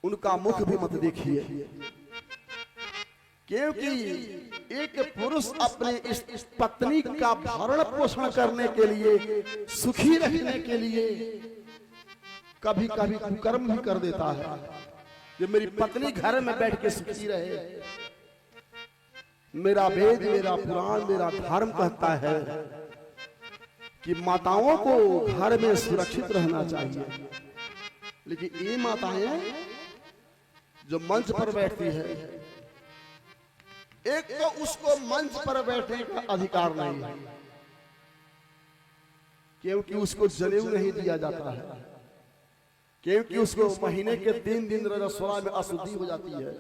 उनका मुख भी मत देखिए, क्योंकि एक पुरुष अपने इस पत्नी का भरण पोषण करने के लिए, सुखी रहने के लिए कभी कभी कुकर्म भी कर देता है। कि मेरी पत्नी घर में बैठ के सुखी रहे। मेरा वेद, मेरा पुराण, मेरा धर्म कहता है कि माताओं को घर में सुरक्षित रहना चाहिए। लेकिन ये माताएं जो मंच पर बैठती है, एक तो उसको मंच पर बैठने का अधिकार नहीं है, क्योंकि उसको जनेऊ नहीं दिया जाता है, क्योंकि उसको महीने के 3 दिन रजस्वला में अशुद्धि हो जाती है।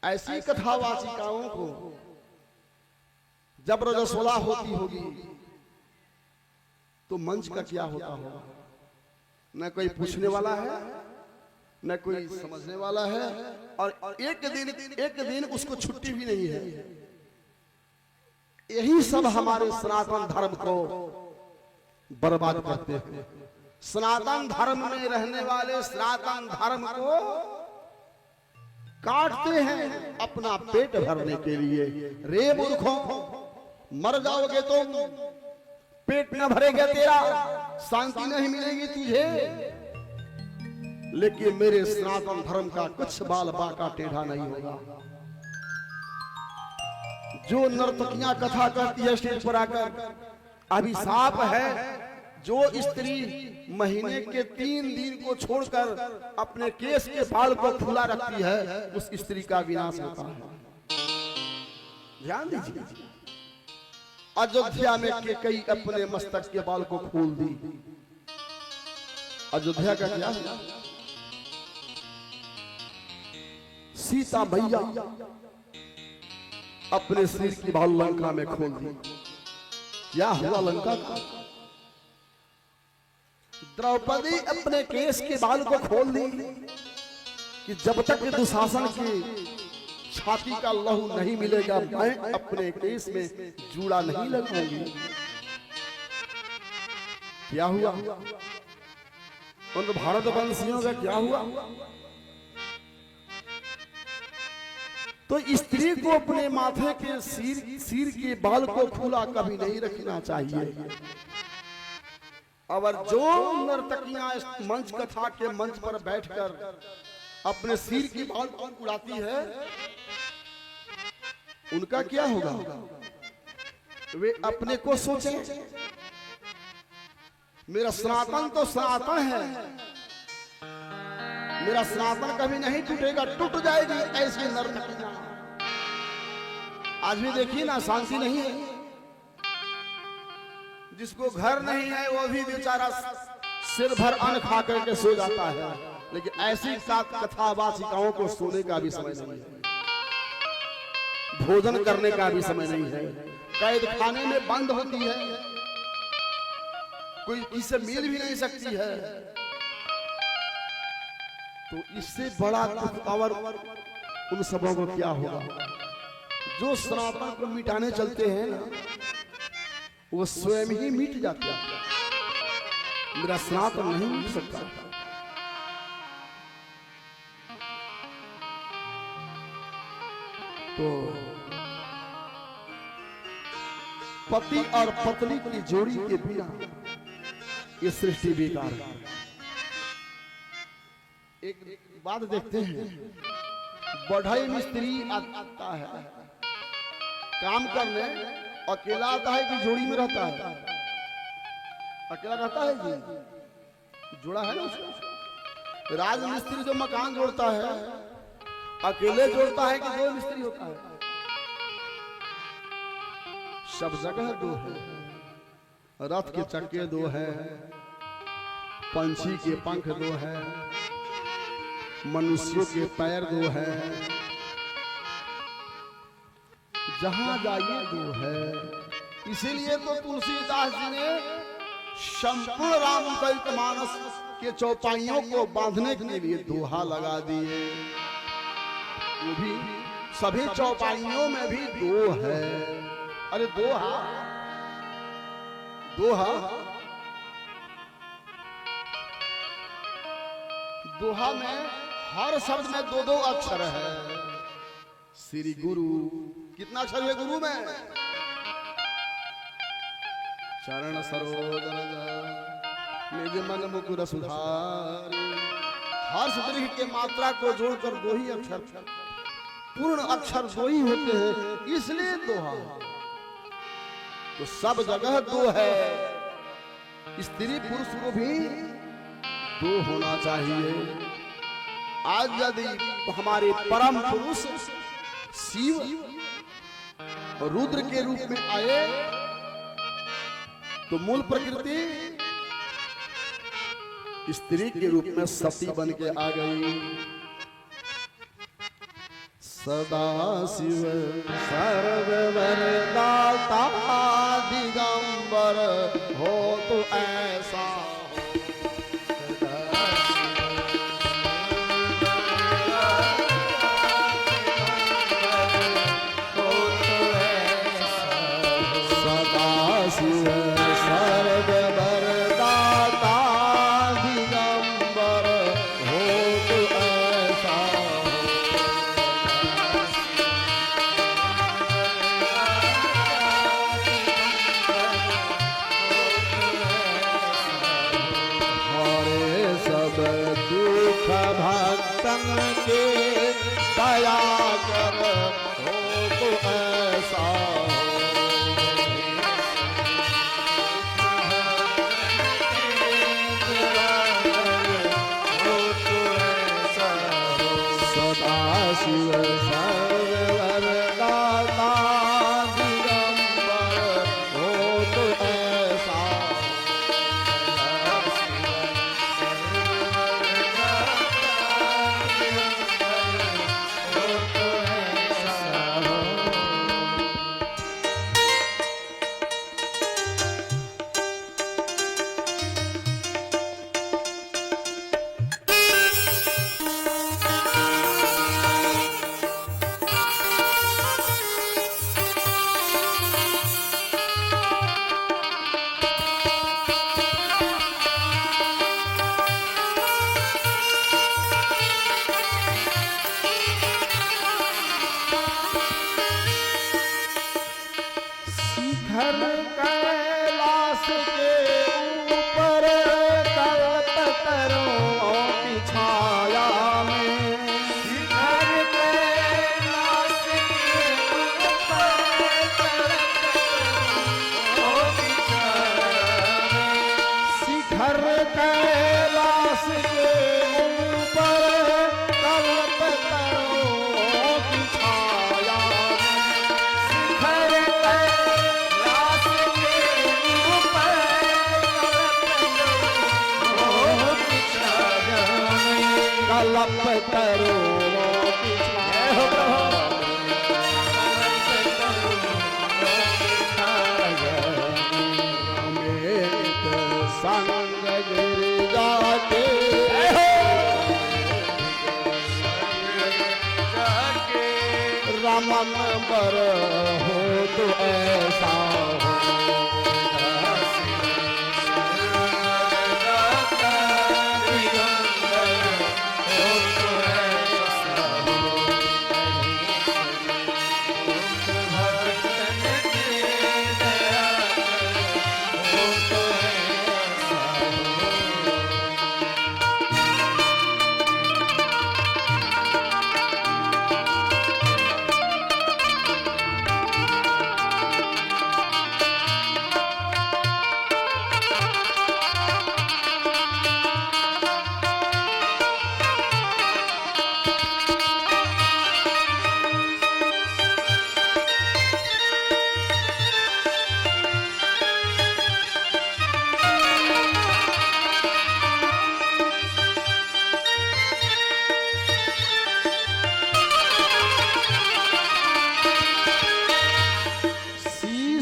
ऐसी कथावाचिकाओं को जब रजस्वला होती होगी तो मंच का क्या होता होगा? न कोई पूछने वाला है, न कोई समझने वाला है, और एक दिन उसको छुट्टी भी नहीं है। यही सब हमारे सनातन धर्म को बर्बाद करते हैं। सनातन धर्म में रहने वाले सनातन धर्म को काटते हैं अपना पेट भरने के लिए। रे मूर्खों, मर जाओगे तुम, पेट न भरेगा तेरा, शांति नहीं मिलेगी तुझे, लेकिन मेरे सनातन धर्म का कुछ बाल बाका टेढ़ा नहीं होगा। जो नर्तकियां कथा करती है स्टेज पर आकर, अभिशाप है। जो स्त्री महीने के 3 दिन को छोड़कर अपने केस के बाल को खुला रखती है, उस स्त्री का विनाश होता है। ध्यान दीजिए, अयोध्या में कई अपने मस्तक के बाल को खोल दी। अयोध्या का क्या हुआ? सीता मैया अपने सिर की बाल लंका में खोल दी। क्या हुआ लंका का? द्रौपदी अपने केस के बाल को खोल दी कि जब तक दुशासन की छाती का लहू नहीं मिलेगा, मैं अपने केस में जूड़ा नहीं लगाऊंगी। क्या हुआ? उन भारतवंशियों का क्या हुआ? तो स्त्री को अपने माथे के सिर के बाल को खुला कभी नहीं रखना चाहिए। और जो नर्तकियां मंच कथा के मंच पर बैठकर अपने सिर की बाल को उड़ाती है, उनका क्या होगा? वे अपने को सोचें। मेरा सनातन तो सनातन है, मेरा सनातन कभी नहीं टूटेगा, टूट जाएगी ऐसी नर्तकियां। आज भी देखिए ना, शांति नहीं है। जिसको घर नहीं है वो भी बेचारा सिर भर अन्न खा करके सो जाता है, लेकिन ऐसी कथावाचिकाओं को सोने का भी समय नहीं है, भोजन करने का भी समय नहीं है। कैद खाने में बंद होती है, कोई इससे मिल भी नहीं सकती है। तो इससे बड़ा और उन सबों को क्या होगा? जो सनातन को मिटाने चलते हैं ना, वो स्वयं ही मिट जाते हैं। मेरा सनातन नहीं मिट सकता। तो पति और पत्नी की जोड़ी के बिना ये सृष्टि बेकार है। एक बात देखते हैं, बढ़ई मिस्त्री आता है काम करने, अकेला आता है कि जोड़ी में रहता है? अकेला रहता है जी, जोड़ा है ना उसका। राजमिस्त्री जो मकान जोड़ता है, अकेले जोड़ता है कि 2 मिस्त्री होता है? सब जगह 2 है। रथ के चक्के 2 है, पंछी के पंख 2 है, मनुष्यों के पैर 2 है, जहां जाइए 2 है। इसीलिए तो तुलसीदास जी ने संपूर्ण रामचरितमानस के चौपाइयों को बांधने के लिए दोहा लगा दिए। वो भी सभी चौपाइयों में भी 2 है। अरे दोहा दोहा में हर शब्द में दो दो अक्षर है। श्री गुरु, कितना अक्षर है गुरु में? चरण सरोज निज मन मुकुर सुधारी। हर्ष दीर्घ के मात्रा को जोड़कर दो ही अक्षर, पूर्ण अक्षर दो ही होते हैं, इसलिए दोहा। तो सब जगह दो है, स्त्री पुरुष को भी दो होना चाहिए। आज यदि हमारे परम पुरुष शिव रुद्र के रूप में आए तो मूल प्रकृति स्त्री के रूप में सती बन के आ गई। सदा शिव सर्ववरदाता दिगंबर हो तो ऐसा भक्तन के दया कर हो तो ऐसा हो तो ऐसा सदा शिव सर्ववरदाता दिगंबर हो तो ऐसा। शिखर कैलाश के ऊपर कल्पतरों की छाया में, शिखर कैलाश के ऊपर कल्पतरों की छाया में, शिखर कैलाश के ऊपर कल्पतरों की छाया कल्पतरों की छाया संग गिरिजा के रमन बर हो तो ऐसा हो।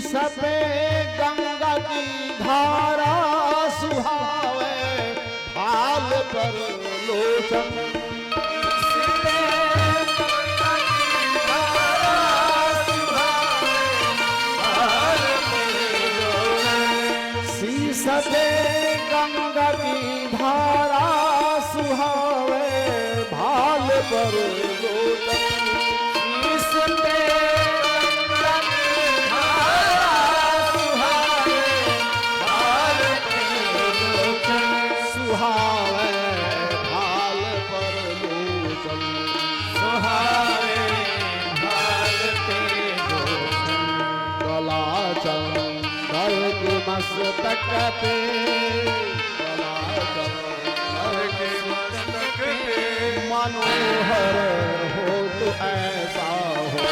सपे गंगा की धारा सुहावे हाल पर लोचन, सपे गंगा की धारा सुहावे पर लोचन शीश पे चंदन सुहावे भाल पे लोचन सुहावे भाल पर लोचन सुहावे भाल पे लोचन कला चंदर के मस्तक पे कला चंदर के मस्तक पे मनोहर हो तो ऐसा हो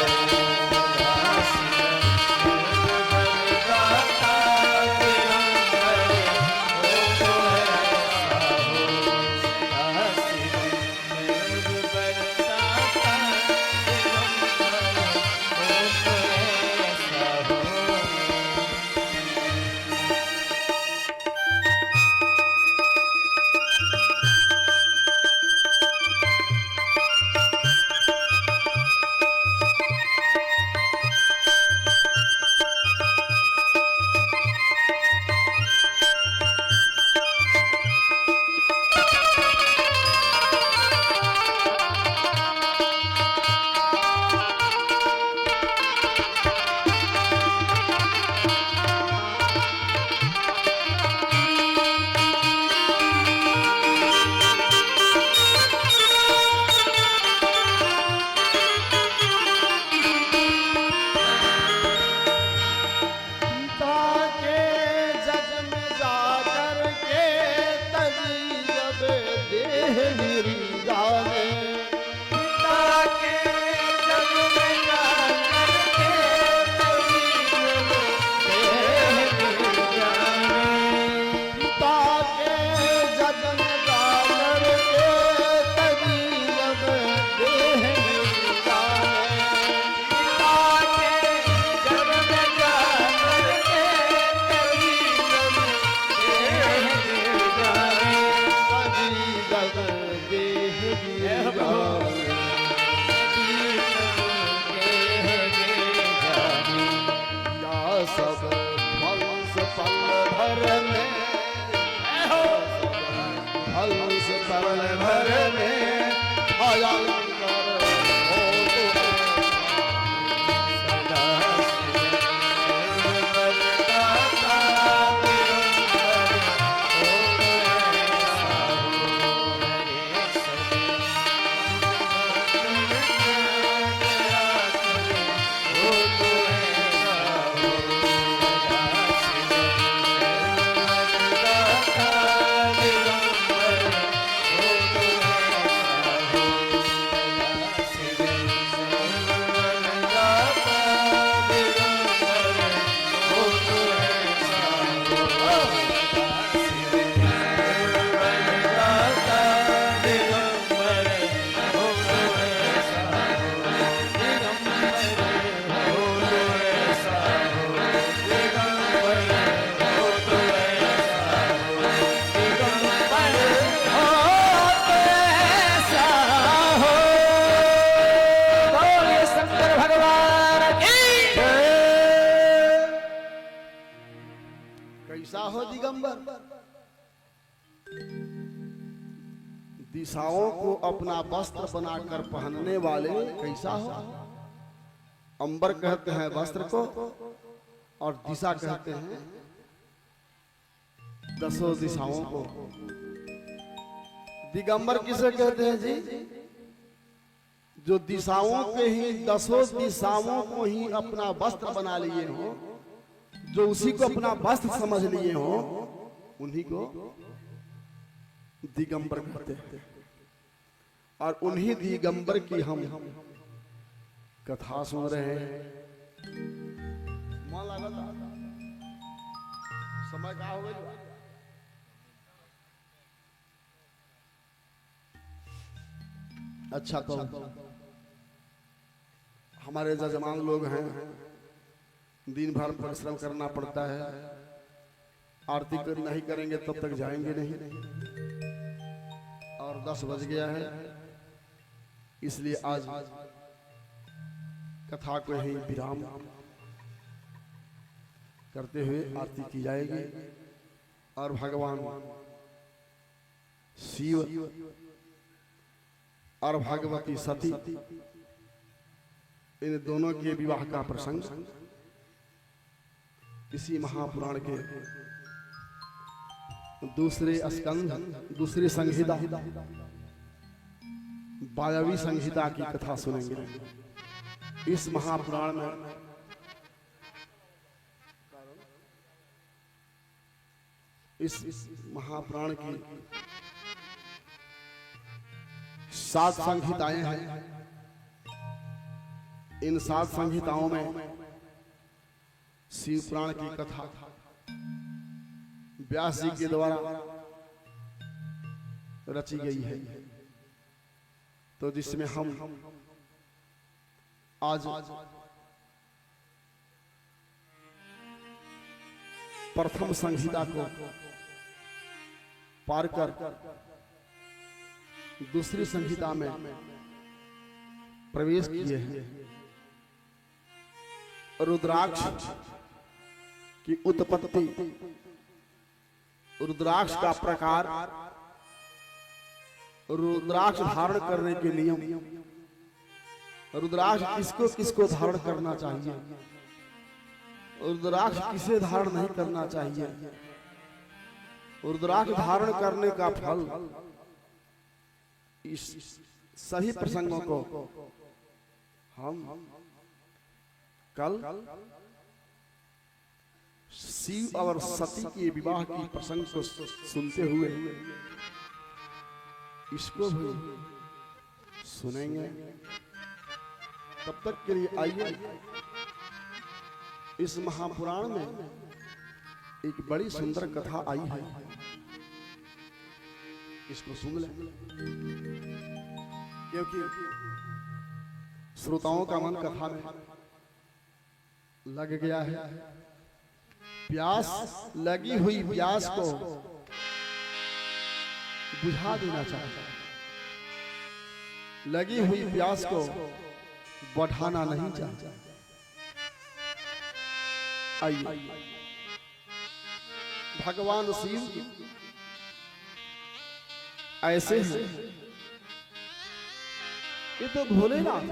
दिशाओं को अपना वस्त्र बनाकर पहनने वाले कैसा हो। अंबर कहते हैं वस्त्र को और दिशा कहते हैं दसों दिशाओं को। दिगंबर किसे कहते हैं जी? जो दिशाओं के ही दसों दिशाओं को ही अपना वस्त्र बना लिए हो, जो उसी को अपना वस्त्र समझ लिए हो, उन्हीं को दिगंबर कहते हैं। और उन्हीं दिगंबर की हम कथा सुन रहे हैं। मन लगा था समय का हो गया। अच्छा, तो हमारे जजमान लोग हैं, दिन भर परिश्रम करना पड़ता है, आरती नहीं करेंगे तब तक जाएंगे नहीं। और 10 बज गया है, इसलिए आज कथा को यही विराम करते हुए आरती की जाएगी। और भगवान शिव और भगवती सती, इन दोनों के विवाह का प्रसंग इसी महापुराण के दूसरे स्कंध, दूसरी संहिता 22वीं संहिता की कथा सुनेंगे। इस महापुराण में इस महापुराण की 7 संहिताएं हैं। इन 7 संहिताओं में शिव पुराण की कथा व्यास जी के द्वारा रची गई है। तो जिसमें हम आज प्रथम संहिता को पार कर दूसरी संहिता में प्रवेश किए हैं। रुद्राक्ष की उत्पत्ति, रुद्राक्ष का प्रकार, रुद्राक्ष धारण करने के नियम, रुद्राक्ष किसको किसको धारण करना चाहिए, रुद्राक्ष किसे धारण नहीं करना चाहिए, रुद्राक्ष धारण करने का फल, इस सभी प्रसंगों को हम कल शिव और सती के विवाह की प्रसंग को सुनते हुए इसको भी सुनेंगे। तब तक के लिए आइए इस महापुराण में एक बड़ी सुंदर कथा आई है, इसको सुन लें, क्योंकि श्रोताओं का मन कथा में लग गया है। प्यास लगी हुई प्यास को बुझा देना चाहिए, लगी हुई प्यास को बढ़ाना नहीं चाहिए। आइए, भगवान शिव ऐसे हैं, ये तो भोलेनाथ,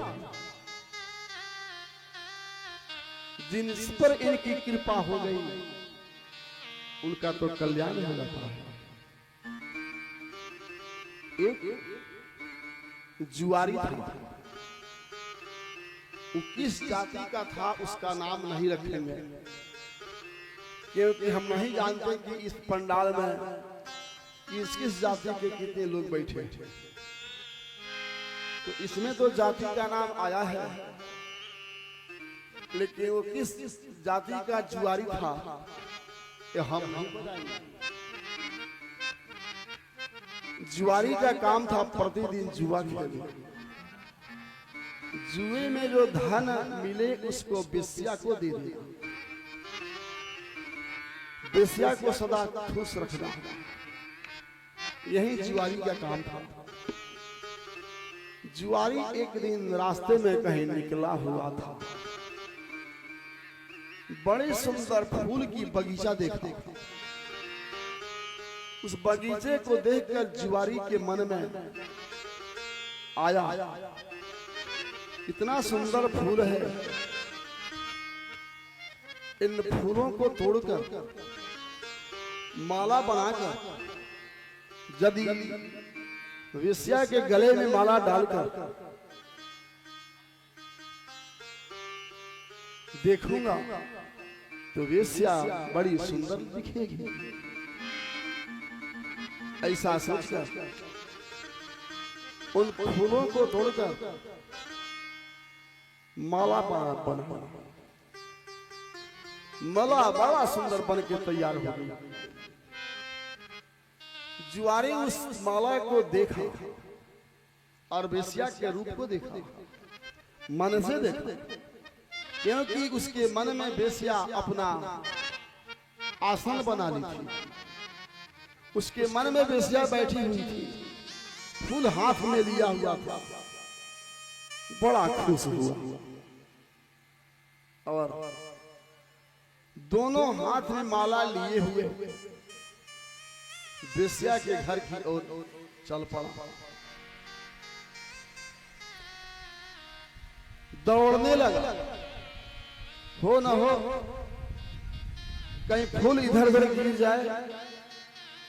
जिन पर इनकी कृपा हो गई उनका तो कल्याण हो जाता है। एक जुआरी था, वो किस जाति का था उसका नाम नहीं रखेंगे, क्योंकि हम नहीं जानते कि इस पंडाल में किस किस जाति के कितने लोग बैठे। तो इसमें तो जाति का नाम आया है, लेकिन वो किस जाति का जुआरी था ये हम नहीं बताएंगे। जुआरी का काम था प्रतिदिन जुआ खेलना, जुए में जो धन मिले उसको बेश्या को दे देना, बेश्या को सदा खुश रखना, यही जुआरी का काम था। जुआरी एक दिन रास्ते में कहीं निकला हुआ था, बड़े सुंदर फूल की बगीचा देखा। उस बगीचे को देखकर जुआरी के मन में आया, इतना सुंदर फूल है, इन फूलों को तोड़कर माला बनाकर यदि वेश्या के गले में माला डालकर देखूंगा तो वेश्या बड़ी सुंदर दिखेगी। ऐसा सोचकर उन फूलों को तोड़कर माला बना, माला बड़ा सुंदर बन के तैयार हो गई। जुआरी उस माला को देखा और वेश्या के रूप को देखा, मन से देखा, क्योंकि उसके मन में वेश्या अपना आसन बना ली थी, उसके मन में वेश्या बैठी हुई थी, फूल हाथ में लिया हुआ था, बड़ा खुश हुआ और दोनों हाथ में माला लिए हुए वेश्या के घर की ओर चल पड़ा। दौड़ने लगा। हो ना हो कहीं फूल इधर उधर गिर जाए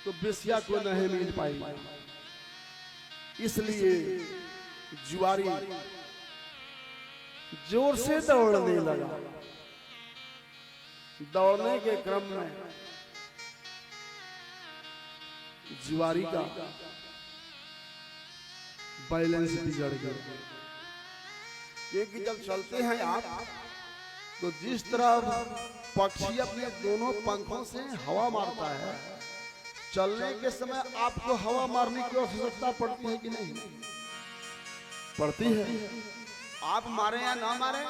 तो बेसिया को नहीं मिल पाई, इसलिए जुआरी जोर से दौड़ने लगा। दौड़ने के क्रम में जुआरी का बैलेंस बिगड़ गया, क्योंकि जब चलते हैं आप तो जिस तरह पक्षी अपने दोनों पंखों से हवा मारता है, चलने के समय आपको हवा मारने की आवश्यकता पड़ती है कि नहीं? पड़ती है। आप मारे या ना मारे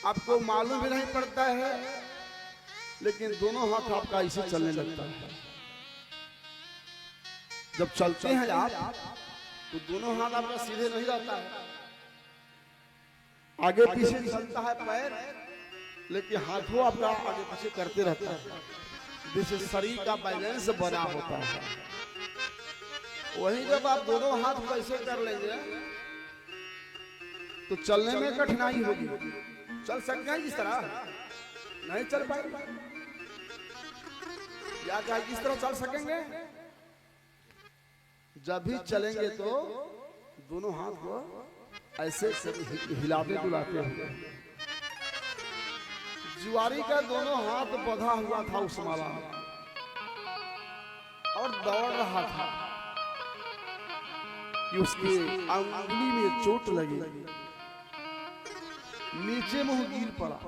आपको मालूम भी नहीं पड़ता है, लेकिन दोनों हाथ आपका ऐसे चलने लगता है। जब चलते हैं आप तो दोनों हाथ आपका सीधे नहीं रहता है, आगे पीछे चलता है पैर, लेकिन हाथों आपका आगे पीछे करते रहता है, जिससे शरीर का बैलेंस बना होता है। वहीं जब आप दोनों हाथ कैसे कर लेंगे तो चलने में कठिनाई होगी। चल सकते हैं इस तरह नहीं चल पाएंगे, या क्या इस तरह चल सकेंगे? जब भी चलेंगे तो दोनों हाथ को ऐसे हिलाते डुलाते हुए। जुआरी का दोनों हाथ बंधा हुआ था उस माला में और दौड़ रहा था कि उसके अंगुली में चोट लगी, नीचे मुंह गिर पड़ा।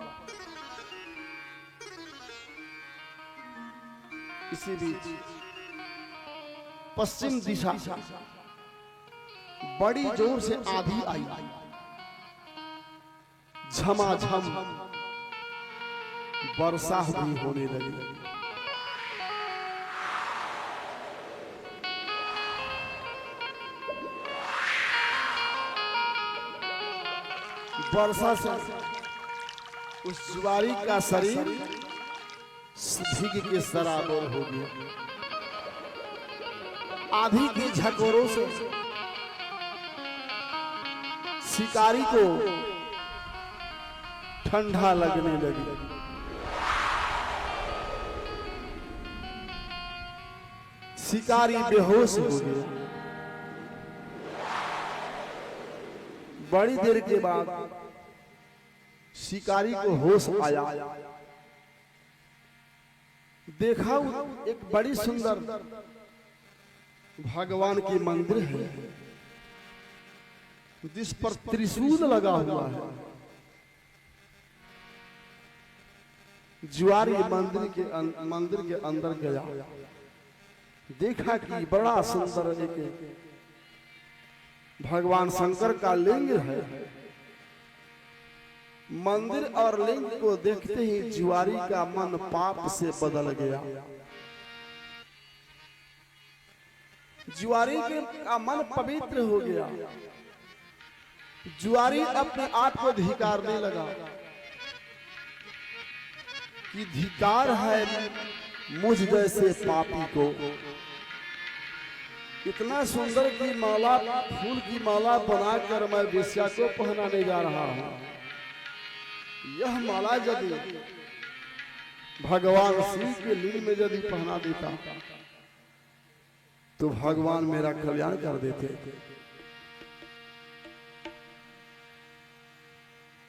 इसी बीच पश्चिम दिशा बड़ी जोर से आंधी आई, झमाझम वर्षा भी होने लगी। वर्षा से उस जुआरी का शरीर भीग के सराबोर हो गया। आंधी के झकोरों से शिकारी को ठंडा लगने लगी। शिकारी बेहोश हो गया। बड़ी देर के बाद शिकारी को होश आया, देखा एक बड़ी सुंदर भगवान की मंदिर है, जिस पर त्रिशूल लगा हुआ है। जुआरी मंदिर के अंदर गया, देखा कि बड़ा सुंदर एक भगवान शंकर का लिंग है। मंदिर और लिंग को देखते ही जुआरी का मन पाप से बदल गया। जुआरी का मन पवित्र हो गया। जुआरी अपने आप को धिकारने लगा कि धिकार है मुझ जैसे पापी को। इतना सुंदर की माला, फूल की माला बनाकर मैं वेश्या को पहनाने जा रहा हूं। यह माला यदि भगवान शिव के लिंग में यदि पहना देता तो भगवान मेरा कल्याण कर देते।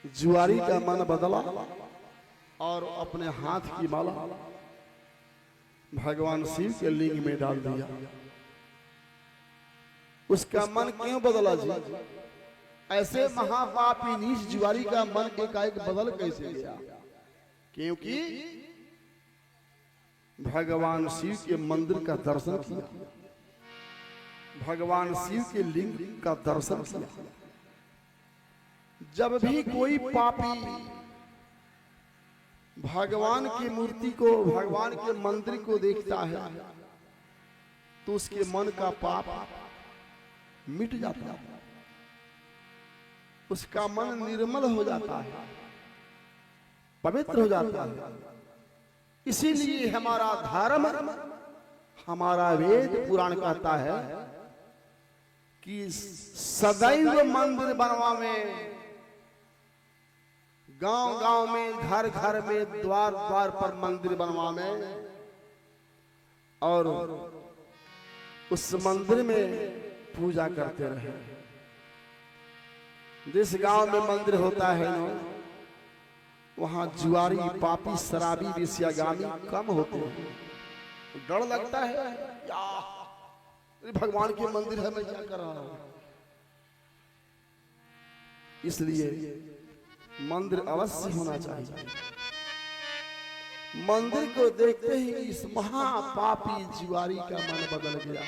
जुआरी का मन बदला और अपने हाथ की माला भगवान शिव के लिंग में डाल दिया। उसका मन क्यों बदला जी? ऐसे महापापी नीच जुआरी का मन एकाएक बदल कैसे गया? क्योंकि भगवान शिव के मंदिर का दर्शन किया, भगवान शिव के लिंग का दर्शन किया। जब भी कोई पापी भगवान की मूर्ति को, भगवान के मंदिर को देखता है तो उसके मन का पाप मिट जाता है, उसका मन निर्मल हो जाता है, पवित्र हो जाता है। इसीलिए हमारा धर्म, हमारा वेद पुराण कहता है कि सदैव मंदिर बनवावे गांव गांव में, घर घर में, द्वार द्वार पर मंदिर बनवावे और उस मंदिर में पूजा करते रहे। जिस गांव में मंदिर होता है ना, वहां जुआरी, पापी, शराबी, वेश्यागामी कम होते हैं। डर लगता है यार, भगवान के मंदिर है, मैं क्या कर रहा हूं। इसलिए मंदिर अवश्य होना चाहिए। मंदिर को देखते ही इस महापापी जुआरी का मन बदल गया।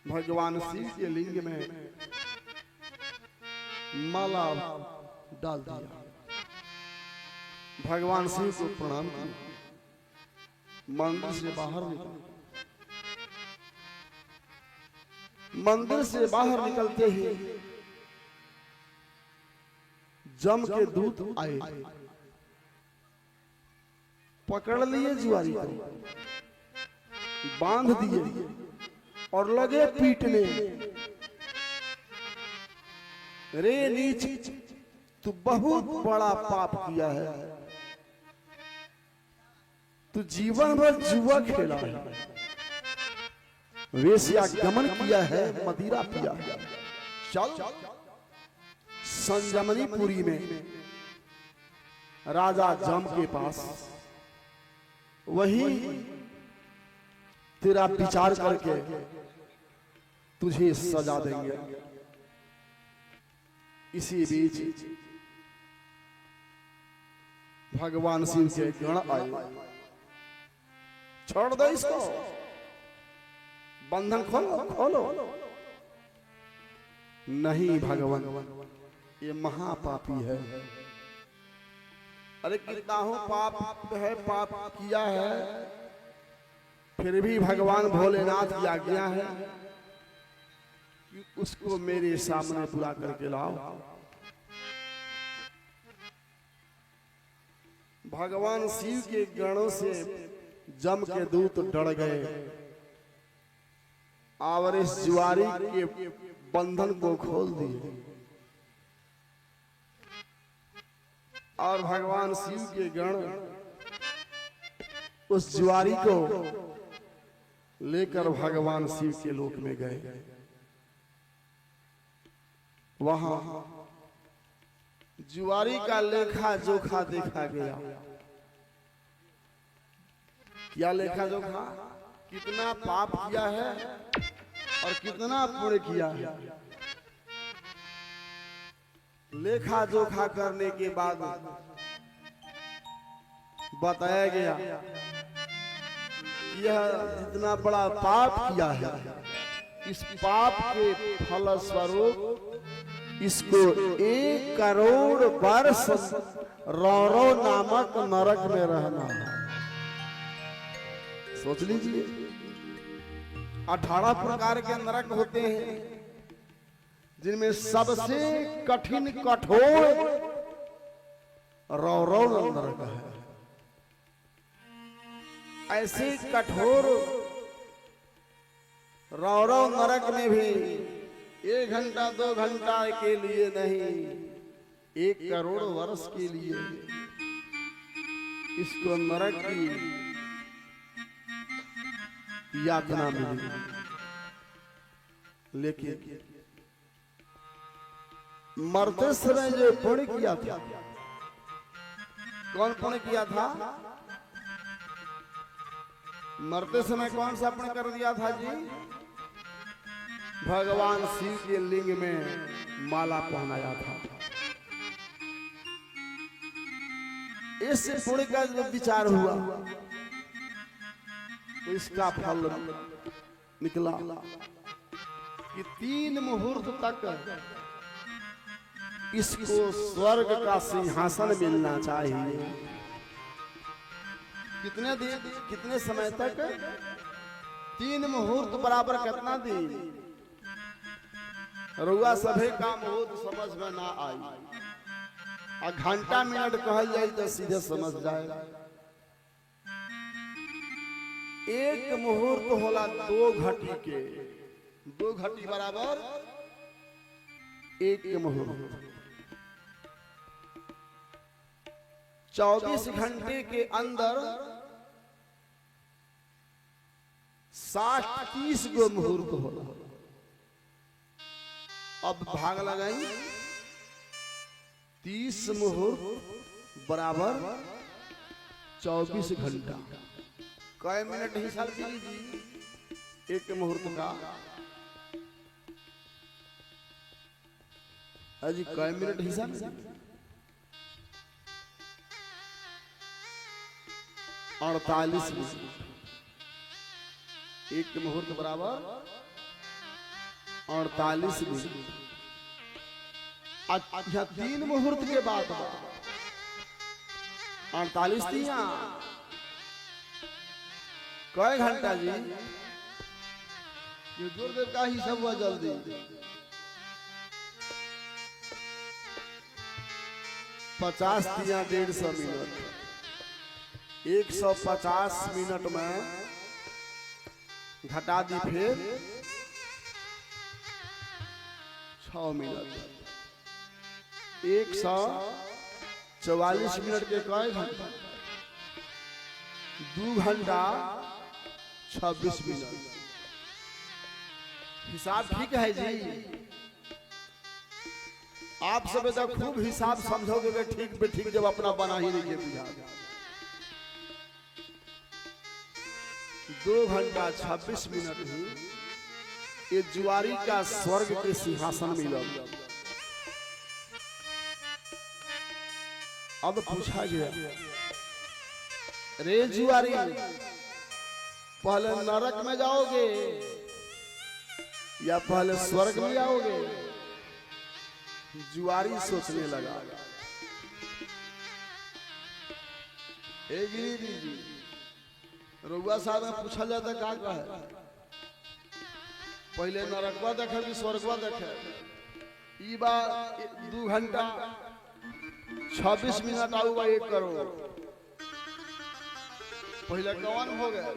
भगवान शिव के लिंग में माला डाल दिया, भगवान शिव को प्रणाम किया, मंदिर से बाहर निकला। मंदिर से बाहर निकलते ही जम के दूत आए, पकड़ लिए जुआरी को, बांध दिए और लगे पीटने। रे नीच, तू बहुत बड़ा पाप किया है, तू जीवन भर जुआ खेला है, वेश्यागमन किया है, मदिरा पिया है। चल संजमनीपुरी में राजा जम के पास, वही तेरा विचार करके तुझे सजा देंगे। इसी बीच भगवान शिव के गण आए, छोड़ दो इसको, बंधन खोलो खोलो। नहीं भगवान, ये महापापी है। अरे कितना हो पाप है, पाप किया है, फिर भी भगवान भोलेनाथ की आज्ञा है कि उसको मेरे सामने बुला करके लाओ। भगवान शिव के गणों से जम के दूत डर गए और इस जुआरी के बंधन को खोल दिए और भगवान शिव के गण उस जुआरी को लेकर भगवान शिव के लोक में गए। वहां जुआरी का लेखा जोखा देखा गया। क्या लेखा जोखा? कितना पाप किया है और कितना पुण्य किया है। लेखा जोखा करने के बाद बताया गया यह जितना बड़ा पाप किया है, इस पाप के फल स्वरूप इसको 1 करोड़ वर्ष रौरव नामक नरक में रहना है। सोच लीजिए, 18 प्रकार के नरक होते हैं, जिनमें सबसे कठिन कठोर रौरव नरक है। ऐसे कठोर रौरव नरक में भी 1 घंटा 2 घंटा के लिए नहीं, 1 करोड़ वर्ष के लिए इसको नरक की यातना मिली। लेकिन मरते समय जो पुण्य किया था, कौन पुण्य किया था? मरते समय कौन सा पुण्य कर दिया था जी? भगवान शिव के लिंग में माला पहनाया था। इस पुण्य का जब विचार हुआ तो इसका फल निकला कि 3 मुहूर्त तक इसको स्वर्ग का सिंहासन मिलना चाहिए। कितने दिन, कितने समय तक? 3 मुहूर्त बराबर कितना दिन? रुआ सभे का मुहूर्त समझ में ना आई, और घंटा मिनट कहल जाए तो सीधे समझ जाए। 1 मुहूर्त होला 2 घटी के, 2 घटी बराबर 1 मुहूर्त। 24 घंटे के अंदर 60-30 गो मुहूर्त होला। अब भाग लगाई, 30 मुहूर्त बराबर 24 घंटा। कई मिनट हिसाब कीजिए एक मुहूर्त का। अजी कई मिनट हिसाब, 48 मिनट। एक मुहूर्त बराबर 48 मिनट। अच्छा 3 मुहूर्त के बाद 48 दिया कई घंटा जी? ये जोर देव का ही सब हुआ जल्दी। 50 दिया 150 मिनट। 150 मिनट में घटा दी फिर 6 मिनट। 144 मिनट के कई घंटा? 2 घंटा 26 मिनट। हिसाब ठीक है जी? आप सब तो खूब हिसाब समझोगे ठीक पे ठीक, जब अपना बना ही नहीं बुझा। 2 घंटा 26 मिनट ही ये जुआरी का स्वर्ग के सिंहासन मिला। अब पूछा गया, रे जुआरी पहले नरक में जाओगे या पहले स्वर्ग में जाओगे? जुआरी सोचने लगा। ए गिरी जी, रउआ साहब में पूछा जाता का है, पहले नरकवा देखे कि स्वर्गवा देखे? ई बार 2 घंटा 26 मिनट आऊगा 1 करोड़। पहले कौन हो गया?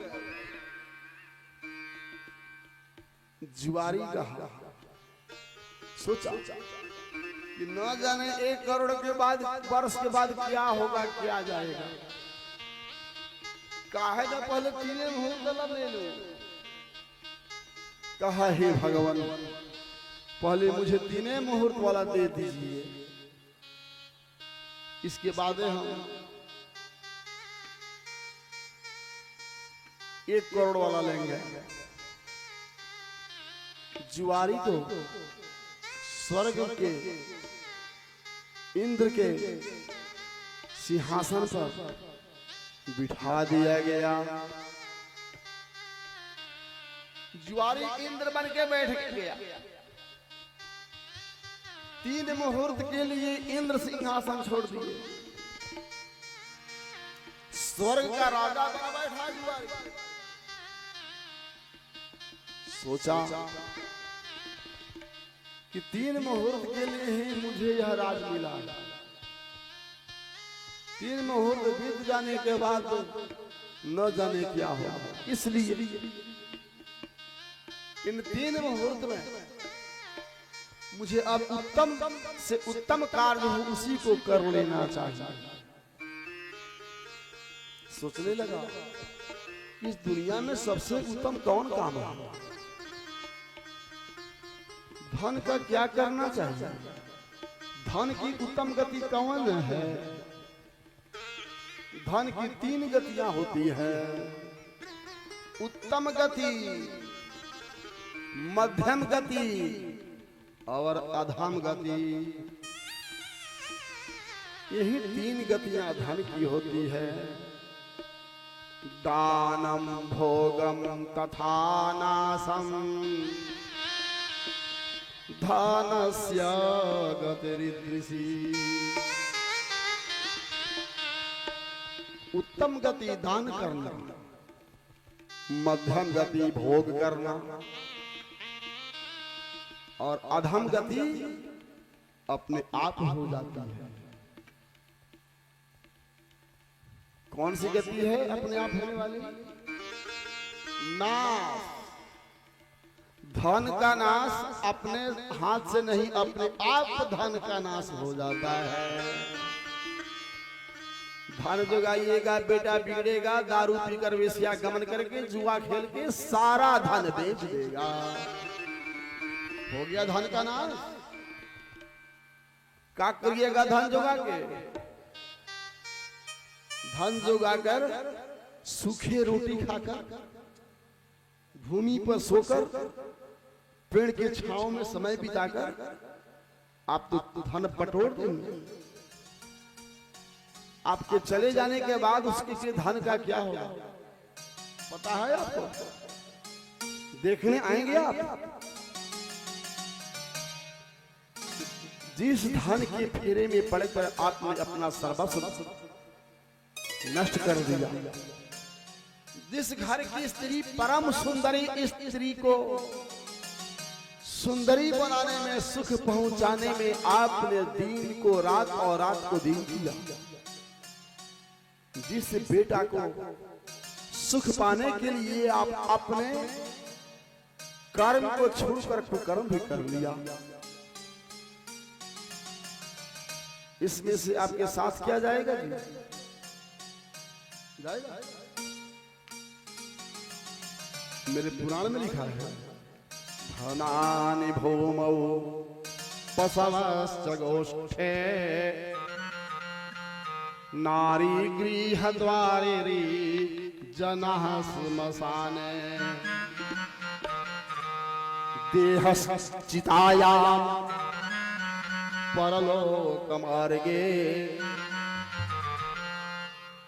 जुआरी कहा। सोचा कि न जाने 1 करोड़ के बाद, वर्ष के बाद क्या होगा, क्या जाएगा। काहे ना पहले 3 मुहूर्त ले लो। कहा हे भगवान, पहले मुझे 3 मुहूर्त वाला दे दीजिए, इसके बाद हम 1 करोड़ वाला लेंगे। जुआरी को स्वर्ग के इंद्र के सिंहासन पर बिठा दिया गया। जुआरी इंद्र बन के बैठ गया। 3 मुहूर्त के लिए इंद्र सिंहासन छोड़ दिए, स्वर्ग का राजा बना बैठा जुआरी। सोचा कि 3 मुहूर्त के लिए ही मुझे यह राज मिला। 3 मुहूर्त बीत जाने के बाद न जाने क्या होगा, इसलिए इन 3 मुहूर्त में मुझे अब उत्तम से उत्तम कार्य हो उसी को कर लेना चाहिए। सोचने लगा इस दुनिया में सबसे उत्तम कौन काम है? धन का क्या करना चाहिए? धन की उत्तम गति कौन है? धन की 3 गतियां होती है, उत्तम गति, मध्यम गति और अधम गति। यही 3 गतियां धन की होती है। दानम भोगम तथा नाशम धनस्य गतिरिदृशी। उत्तम गति दान करना, मध्यम गति भोग करना और अधम गति अपने आप हो जाती है। कौन सी गति है अपने आप होने वाली? नाश। धन का नाश अपने हाथ से नहीं, अपने आप धन का नाश हो जाता है। धन जोगाइएगा, बेटा बिगड़ेगा, दारू पीकर वेश्या गमन करके जुआ खेल के सारा धन बेच देगा। हो गया धन का नाश। क्या करिएगा धन जोगा के? धन जोगाकर सूखे रोटी खाकर, भूमि पर सोकर, पेड़ के छांव में समय बिताकर आप तो धन बटोर देंगे। आपके चले जाने के बाद उसके धन का क्या होगा पता है आपको? देखने आएंगे आप? जिस धन के फेरे में पड़कर आपने अपना सर्वस्व नष्ट कर दिया, जिस घर की स्त्री परम सुंदरी स्त्री को सुंदरी बनाने में, सुख पहुंचाने में आपने दिन को रात और रात को दिन किया, जिस बेटा को सुख पाने के लिए आप अपने कर्म को छोड़कर कुकर्म भी कर लिया, इसमें से आपके साथ क्या जाएगा जी? जाएगा? मेरे पुराण में लिखा है, धनानि भूमौ पशवश्च गोष्ठे नारी गृह द्वारे जनः श्मशाने देहश्चितायां परलोकमार्गे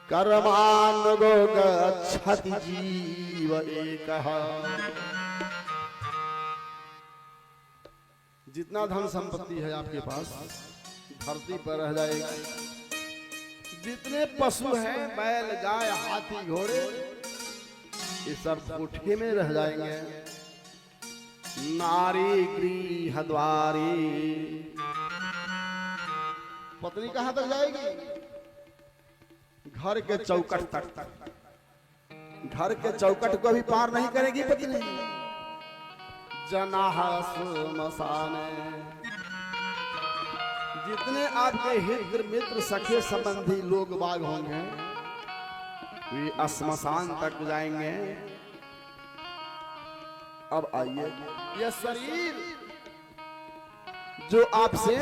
कर्मानुगो गच्छति जीव एकः। जितना धन संपत्ति है आपके पास धरती पर रह जाएगा। जितने पशु हैं, बैल, गाय, हाथी, घोड़े, ये सब कोठे में रह जाएंगे। नारी गृह द्वारी, पत्नी कहां तक जाएगी? घर के चौकट तक। घर के चौकट को भी पार नहीं करेगी पत्नी। जनाः श्मशाने, जितने आपके हित मित्र सखे संबंधी लोग बाग होंगे वे श्मशान तक जाएंगे। अब आइए, यह शरीर जो आपसे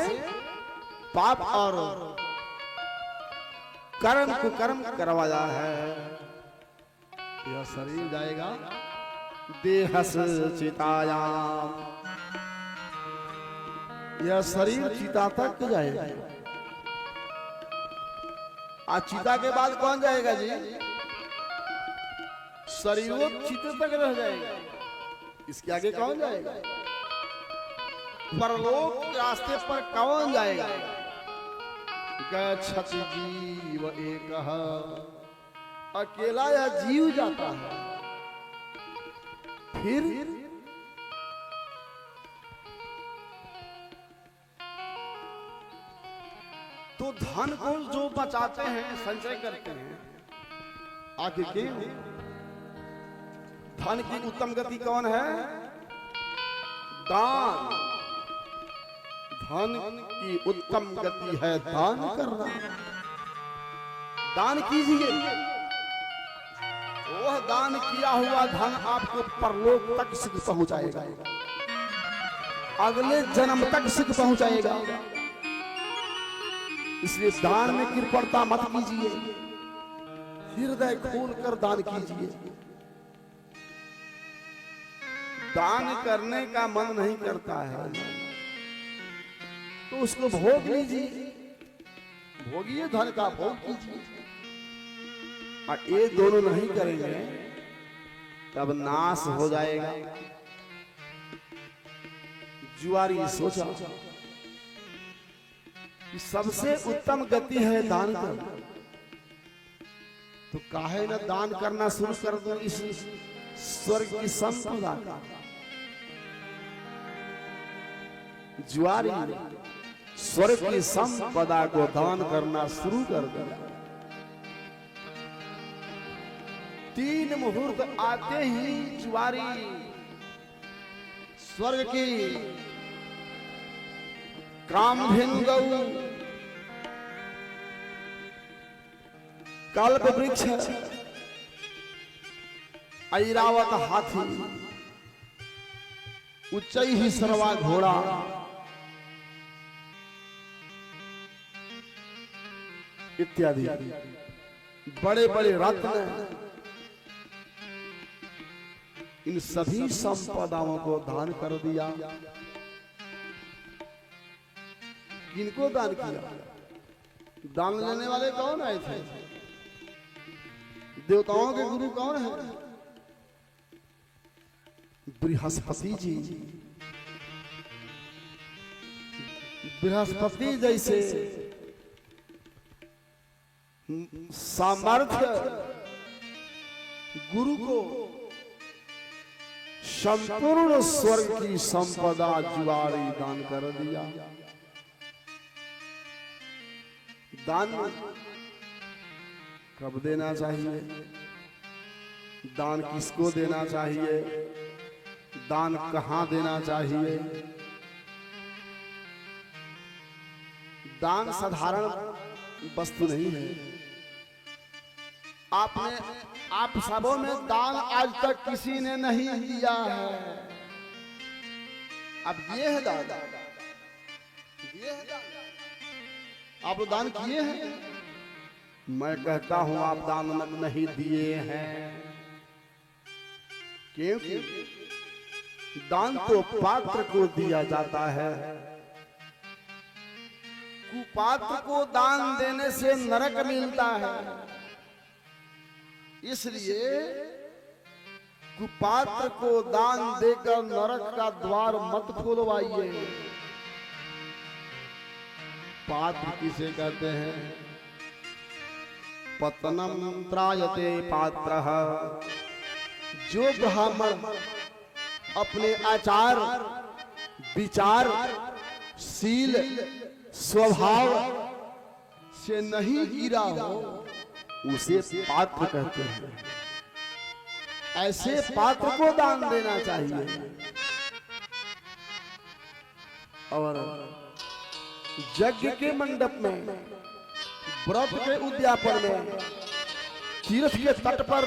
पाप और कर्म कुकर्म करवाया है, यह शरीर जाएगा देहश्चितायां, यह शरीर चिता तक जाएगा। आज चिता के बाद कौन जाएगा जी? शरीर चिता तक रह जाएगा, इसके आगे कौन जाएगा? परलोक के रास्ते पर कौन जाएगा? गच्छति जीव एकः, अकेला या जीव जाता है। फिर तो धन को जो बचाते हैं, संचय करते हैं, आखिर के धन की उत्तम गति कौन है? दान। धन की उत्तम गति है दान करना। दान कीजिए, वह दान किया हुआ धन आपको परलोक तक सुख पहुंचाएगा, अगले जन्म तक सुख पहुंचाएगा। इसलिए दान में कृपणता मत कीजिए, हृदय खोलकर दान कीजिए। दान करने का मन नहीं करता है तो उसको भोग लीजिए, भोगिए, धन का भोग कीजिए। और ये दोनों नहीं करेंगे तब नाश हो जाएगा। जुआरी सोचा कि सबसे उत्तम गति है दान करना, तो काहे न दान करना शुरू कर दो इस स्वर्ग की संपदा का। जुआरी स्वर्ग की संपदा को दान करना शुरू कर दिया। 3 मुहूर्त आते ही जुआरी स्वर्ग की कामधेनु गौ कल्प वृक्ष, ऐरावत हाथी, उच्चैः सर्वा घोड़ा, इत्यादि बड़े बड़े रत्न, इन सभी संपदाओं को दान कर दिया। किनको दान किया? दान लेने वाले कौन आए थे? देवताओं के गुरु कौन है? बृहस्पति जी। बृहस्पति जैसे सामर्थ्य गुरु को संपूर्ण स्वर्ग की संपदा जुआरी दान कर दिया। दान कब देना चाहिए? दान किसको देना चाहिए? दान कहां देना चाहिए? दान साधारण वस्तु नहीं है। आप सबों में दान आज तक किसी ने नहीं दिया है। अब ये है दान, ये है दान। आप लोग दान किए हैं? मैं कहता हूं आप दान नहीं दिए हैं, क्योंकि दान तो पात्र को दिया जाता है। कुपात्र को दान देने से नरक मिलता है। इसलिए कुपात्र को दान देकर नरक का द्वार मत खोलवाइए। पात्र किसे कहते हैं? पतनम त्रायते पात्रः। जो ब्राह्मण अपने आचार, विचार, शील, स्वभाव से नहीं गिरा हो, उसे पात्र कहते हैं। ऐसे पात्र को दान देना चाहिए। और यज्ञ के मंडप में, व्रत के उद्यापन में, तीर्थ के तट पर,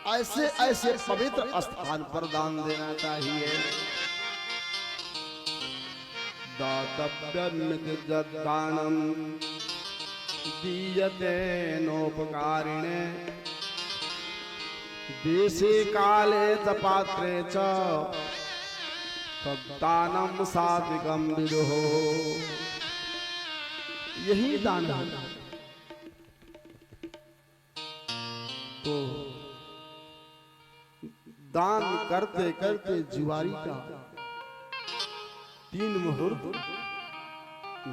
ऐसे ऐसे पवित्र स्थान पर दान देना चाहिए। दातव्यमितदानम दीयते नोपकारिणे देशे काले च पात्रे च तद्दानम सात्विकम विदुः। यही दान है। तो दान करते करते जुआरी का 3 मुहूर्त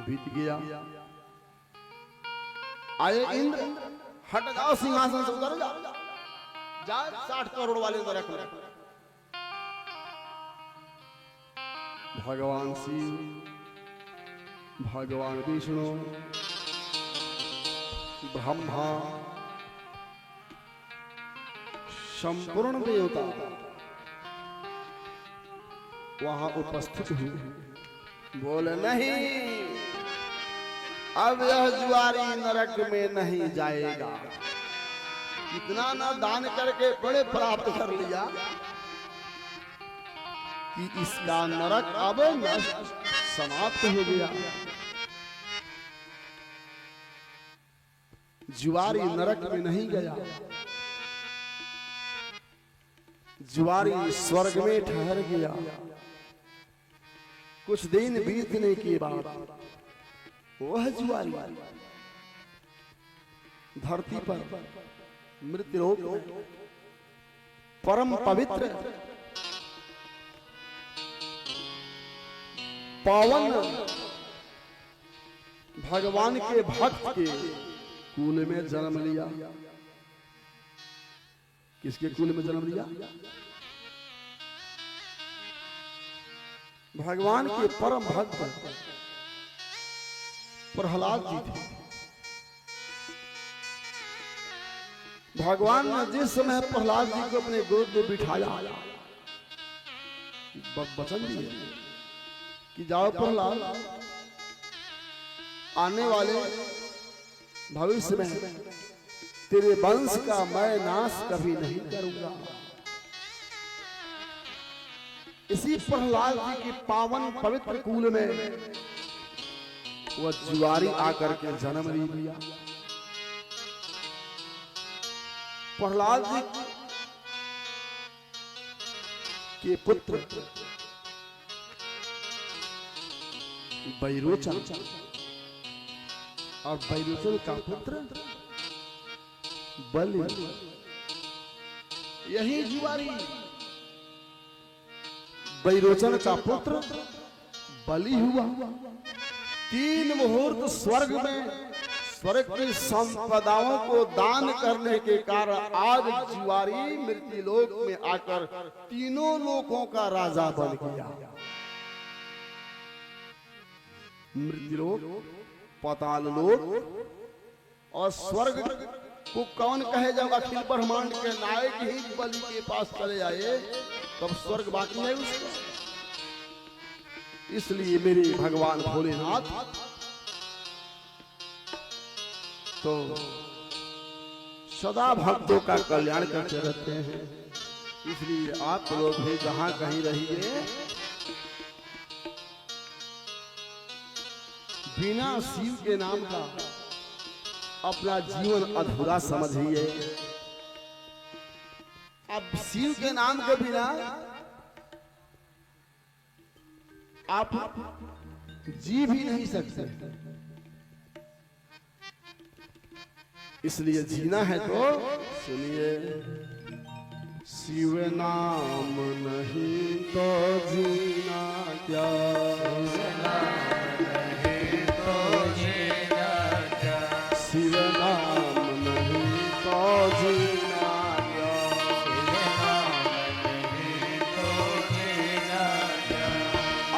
बीत गया। आए इंद्र, हट जाओ, सिंहासन से उतर जाओ, जा 60 करोड़ वाले नरक में। भगवान शिव, भगवान विष्णु, ब्रह्मा, संपूर्ण देवता वहां उपस्थित हुए। बोले नहीं, अब यह जुआरी नरक में नहीं जाएगा। इतना ना दान करके बड़े प्राप्त कर लिया कि इसका नरक अब समाप्त हो गया। जुआरी नरक में नहीं गया, जुआरी स्वर्ग में ठहर गया। कुछ दिन बीतने के बाद वह जुआरी धरती पर मृत्युलोक में परम पवित्र पावन भगवान के भक्त के कुल में जन्म लिया। किसके कुल में जन्म लिया? भगवान के परम भक्त प्रहलाद जी थे। भगवान ने जिस समय प्रहलाद जी को अपने गोद में बिठाया, वचन दिए कि जाओ प्रहलाद, आने वाले भविष्य में तेरे वंश का मैं नाश कभी नहीं करूंगा। इसी प्रहलाद जी के पावन पवित्र कुल में वह जुआरी आकर के जन्म ले लिया। प्रहलाद जी के पुत्र बैरोचन और बैरोचन का पुत्र बलि, यही जुआरी बैरोचन का पुत्र बलि हुआ। 3 मुहूर्त स्वर्ग में स्वर्ग की संपदाओं को दान करने के कारण आज जुआरी मृत्युलोक में आकर तीनों लोकों का राजा बन गया। मृत्युलोक, पाताल लोक और स्वर्ग को कौन कहे जब अखिल ब्रह्मांड के नायक ही बलि के पास चले आए तब स्वर्ग बाकी नहीं उसका। इसलिए मेरे भगवान भोलेनाथ तो सदा भक्तों का कल्याण करते रहते हैं। इसलिए आप लोग भी जहां कहीं रहिए, बिना शिव के नाम का अपना जीवन अधूरा समझिए। अब शिव के नाम के बिना आप जी भी नहीं सकते। इसलिए जीना है तो सुनिए, शिव नाम नहीं तो जीना क्या, शिव नाम नहीं तो जीना क्या,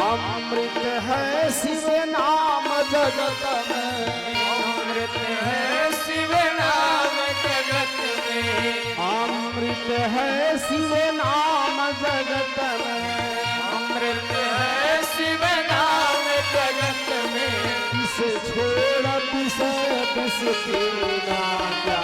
अमृत है शिव नाम जगत में, अमृत है शिव नाम जगत में, अमृत है शिव नाम जगत में, अमृत है शिव नाम जगत में, इसे छोड़ विष पीना क्या,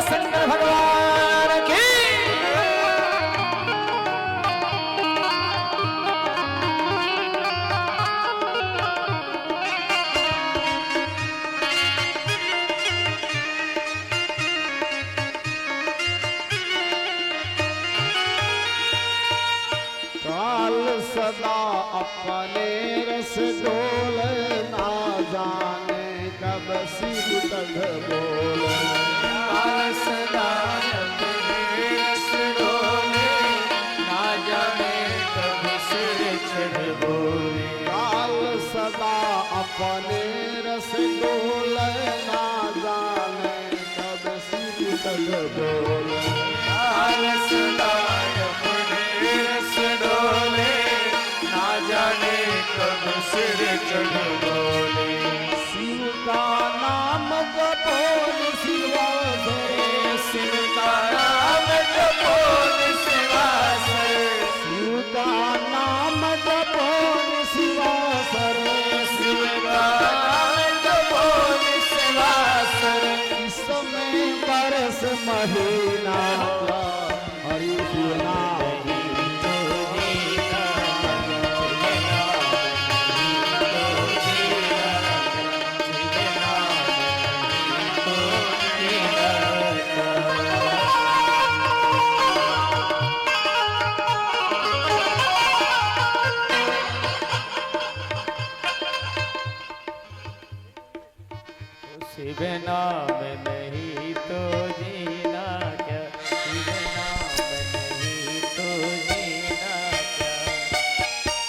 शंकर भगवान की। काल सदा अपने रस डोल, ना जाने कब शिव तक बोल, सदा अपने रस डोले, ना जाने कब सिर चढ़ बोले, काल सदा अपने रस डोल, ना जाने कब शिव तक बोल, काल सदा अपने रस डोले, ना जाने कब सिर चढ़ बोले, शिव का नाम जपो शिवा सरे, शिव का नाम जपो शिवा सरे, शिव का नाम जपो शिवा सरे, शिव का नाम जपो शिवा सरे, इस समय बरस महीना हरि शिव नाम शिव नाम नहीं तो जीना क्या, शिव नाम नहीं तो जीना क्या,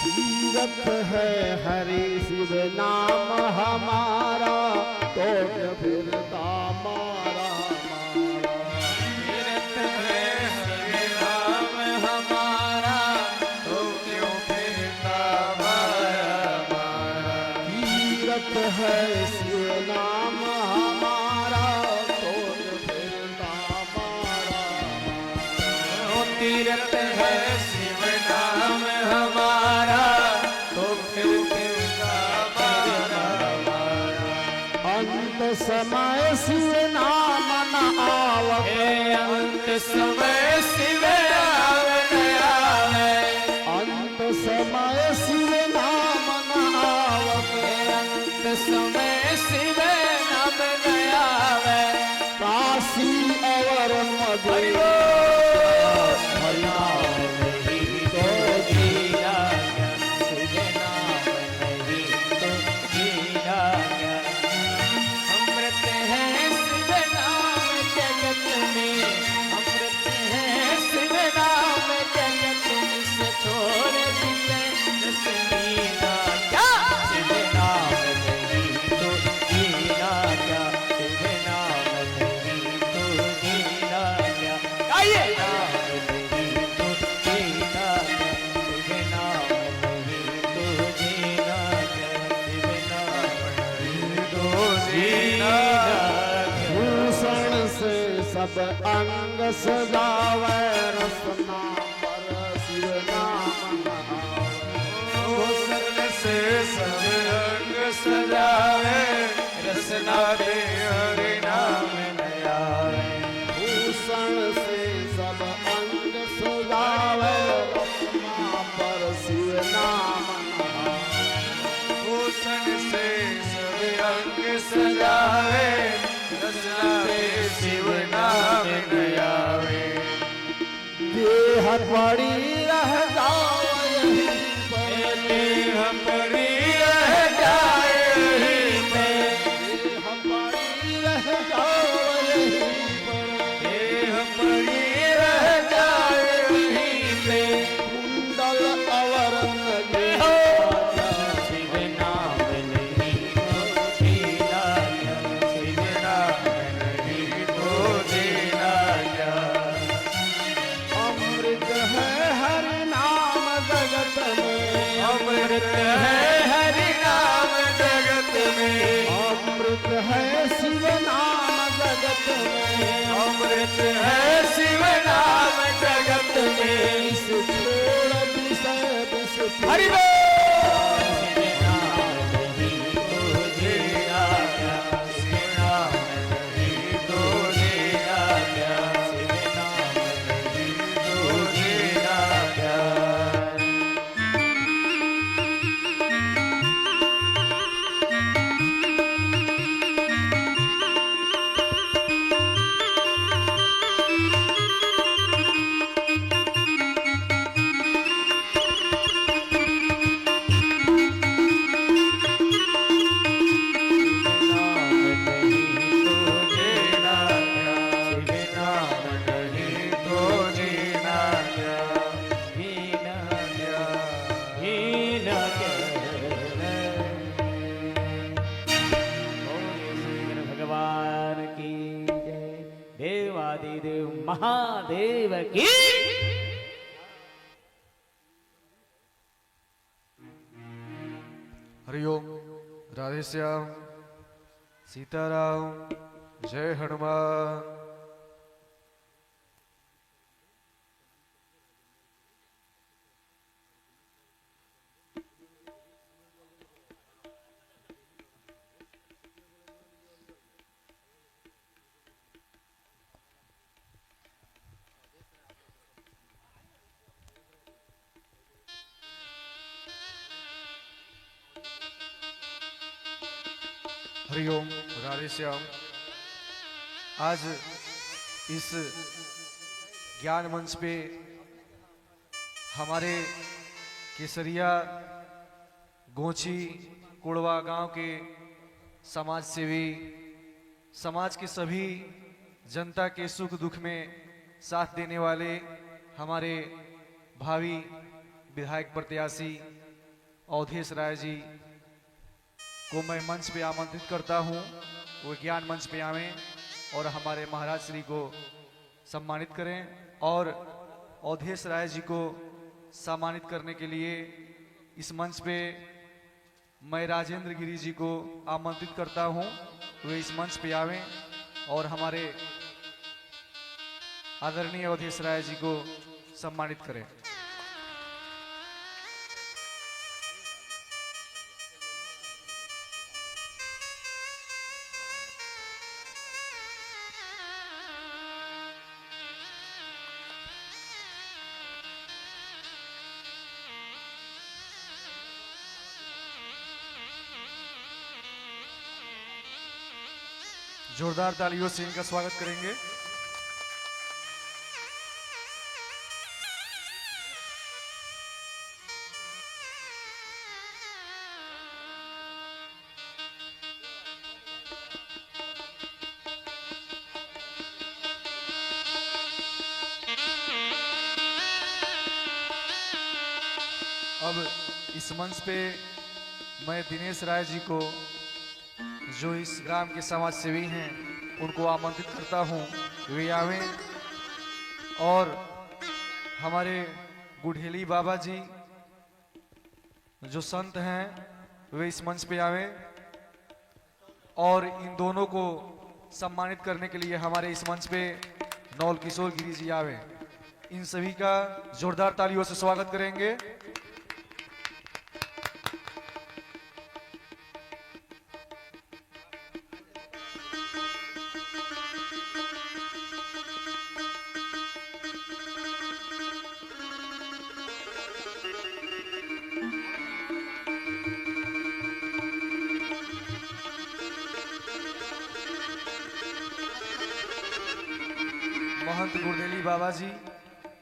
तीरथ है हरि शिव नाम हमारा, तो फिरता मारा मारा, तीर्थ है शिव नाम हमारा, तो क्यों फिरता मारा मारा, तीरथ है शिव नाम हमारा, तो समय शिव नाम नावत, अंत समय शिव नाम नयावे, काशी और मधुर हरि नाम नहीं तो जीना क्या, शिव नाम नहीं तो जीना क्या। अमृत है शिव नाम जगत में, अमृत है शिव नाम जगत में, से छोड़ दिले रस मीना क्या, शिव नाम नहीं तो जीना क्या, शिव नाम नहीं तो जीना क्या। आइए नाम नहीं तो जीना क्या, शिव नाम नहीं तो जीना क्या, शिव नाम नहीं तो जीना क्या। भूषण से सब अंग सजावे, रसना पर शिव नाम नहावे। भूषण से सब अंग सजावे, रसना दे हरि नाम नयावे। भूषण से सब अंग सजावे, रसना पर शिव नाम नहावे। भूषण से सब अंग सजावे, रसना दे शिव नाम नयावे। देह पड़ी रह जाए यहीं पर, देह पड़ी रह जाए यहीं पे, देह पड़ी रह जाए यहीं पर, देह पड़ी रह जाए यहीं पे। कुंडल अवरण ये शिव नाम नहीं तो जीना क्या, शिव नाम नहीं तो जीना क्या। अमृत है हरि नाम जगत में, अमृत है हरि नाम जगत में, अमृत है शिव नाम जगत में, अमृत है शिव नाम जगत में। इस छोड़ विषय विष हरि बोल। शिव नाम नहीं तो जीना क्या, शिव नाम नहीं तो जीना क्या, शिव नाम नहीं तो जीना क्या। भगवान की जय, देवादिदेव महादेव की। हरिओम, राधे श्याम, सीताराम, जय हनुमान। हरिओम, राधे श्याम। आज इस ज्ञान मंच पे हमारे केसरिया गोची कुड़वा गांव के समाज सेवी, समाज के सभी जनता के सुख दुख में साथ देने वाले हमारे भावी विधायक प्रत्याशी अवधेश राय जी को मैं मंच पे आमंत्रित करता हूं, वो ज्ञान मंच पे आवें और हमारे महाराज श्री को सम्मानित करें। और अवधेश राय जी को सम्मानित करने के लिए इस मंच पे मैं राजेंद्र गिरी जी को आमंत्रित करता हूं, वे इस मंच पे आवें और हमारे आदरणीय अवधेश राय जी को सम्मानित करें। जोरदार तालियों से इनका स्वागत करेंगे। अब इस मंच पे मैं दिनेश राय जी को, जो इस ग्राम के समाज सेवी हैं, उनको आमंत्रित करता हूं वे आवें, और हमारे गुढ़ेली बाबा जी जो संत हैं वे इस मंच पे आवें, और इन दोनों को सम्मानित करने के लिए हमारे इस मंच पे नौल किशोर गिरी जी आवें। इन सभी का जोरदार तालियों से स्वागत करेंगे। महंत गुरदेली बाबा जी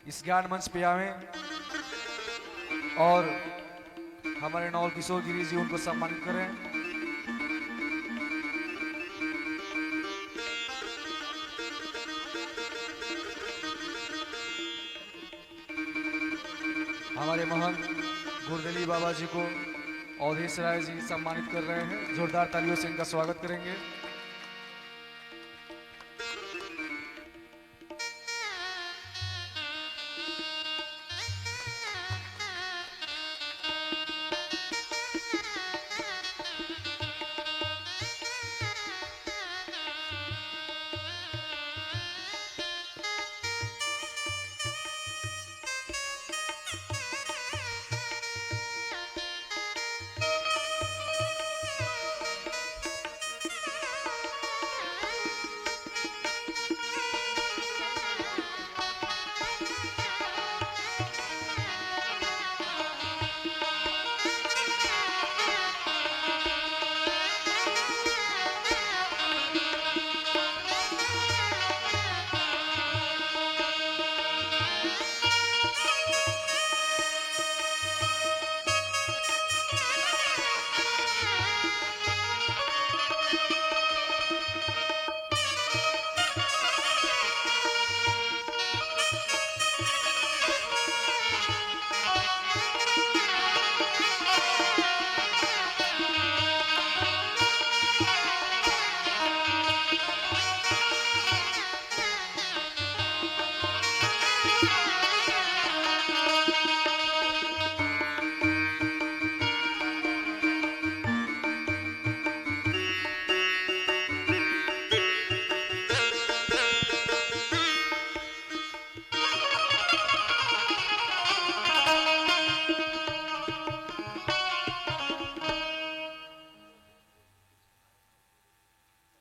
इस ज्ञान मंच पे आवें, और हमारे नौल किशोर गिरी जी उनको सम्मानित करें। हमारे महंत गुरदेली बाबा जी को अवधेश राय जी सम्मानित कर रहे हैं। जोरदार तालियों से इनका स्वागत करेंगे।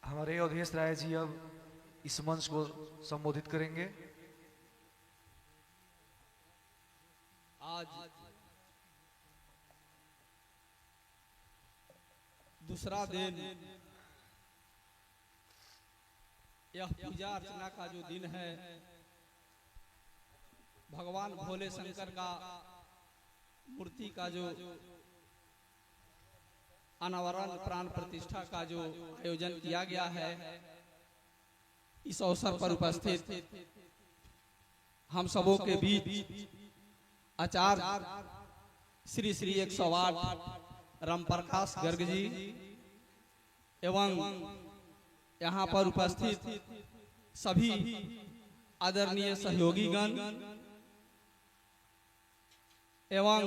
हमारे अवधेश राय जी अब इस मंच को संबोधित करेंगे। आज दूसरा दिन यह पूजा अर्चना का जो दिन है, भगवान भोले शंकर का मूर्ति का जो अनावरण प्राण प्रतिष्ठा का जो आयोजन किया गया है, इस अवसर पर उपस्थित हम सबों के बीच आचार्य श्री श्री 108 रामप्रकाश गर्ग जी एवं यहाँ पर उपस्थित सभी आदरणीय सहयोगीगण एवं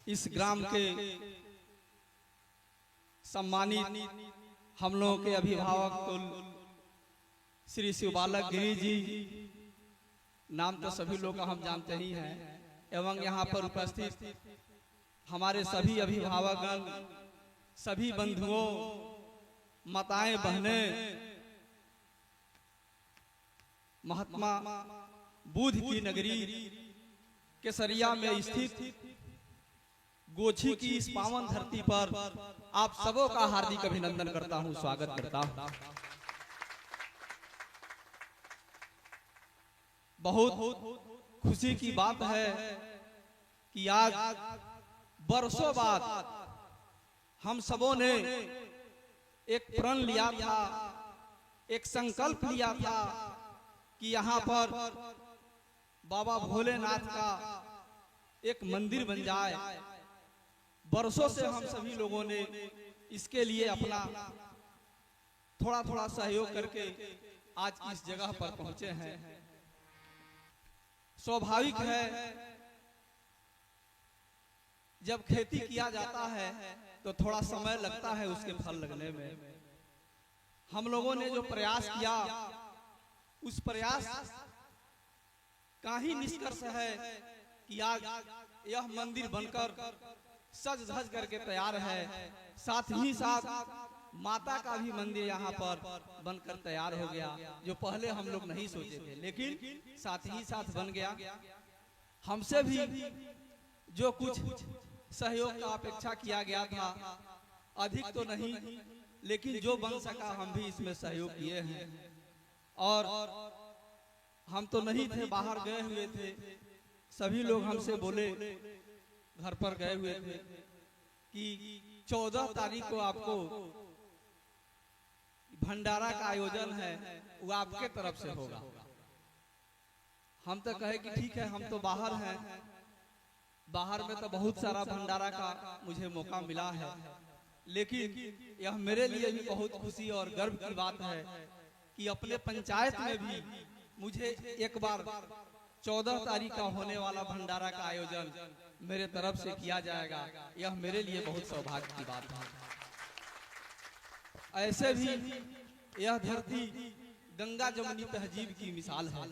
इस ग्राम के सम्मानित हम लोगों के अभिभावक कुल श्री शिवबालक गिरी जी, नाम तो सभी लोग का हम जानते ही हैं, एवं यहाँ पर उपस्थित हमारे सभी अभिभावकगण, सभी बंधुओं, माताएं, बहनें, महात्मा बुद्ध की नगरी केसरिया में स्थित गोछी की इस पावन धरती पर आप सबों का हार्दिक अभिनंदन करता हूं, स्वागत करता हूं। बहुत खुशी की बात है कि आज बरसों बाद हम सबों ने एक प्रण लिया था, एक संकल्प लिया था कि यहाँ पर बाबा भोलेनाथ का एक मंदिर बन जाए। बरसों से हम सभी लोगों ने इसके लिए अपना थोड़ा थोड़ा सहयोग करके आज इस जगह पर पहुंचे हैं। स्वाभाविक है, जब खेती किया जाता है तो थोड़ा समय लगता है उसके फल लगने में। हम लोगों ने जो प्रयास किया, उस प्रयास का ही निष्कर्ष है कि आज यह मंदिर बनकर सज धज करके तैयार है। साथ ही साथ माता का भी मंदिर यहाँ पर बनकर तैयार हो गया, जो पहले हम लोग नहीं सोचे थे, लेकिन साथ ही साथ बन गया। हमसे भी जो कुछ सहयोग का अपेक्षा किया गया था, अधिक तो नहीं, लेकिन जो बन सका हम भी इसमें सहयोग किए हैं। और हम तो नहीं थे, बाहर गए हुए थे, सभी लोग हमसे बोले, घर पर गए हुए थे कि 14 तारीख को आपको भंडारा का आयोजन है, वो आपके तरफ से होगा। हम तो कहे कि ठीक है, हम तो बाहर हैं, बाहर में तो बहुत सारा भंडारा का मुझे मौका मिला है, लेकिन यह मेरे लिए भी बहुत खुशी और गर्व की बात है कि अपने पंचायत में भी मुझे एक बार 14 तारीख का होने वाला भंडारा का आयोजन मेरे तरफ से किया जाएगा। यह मेरे लिए बहुत सौभाग्य की बात है। ऐसे भी यह धरती गंगा जमुनी तहजीब की मिसाल है।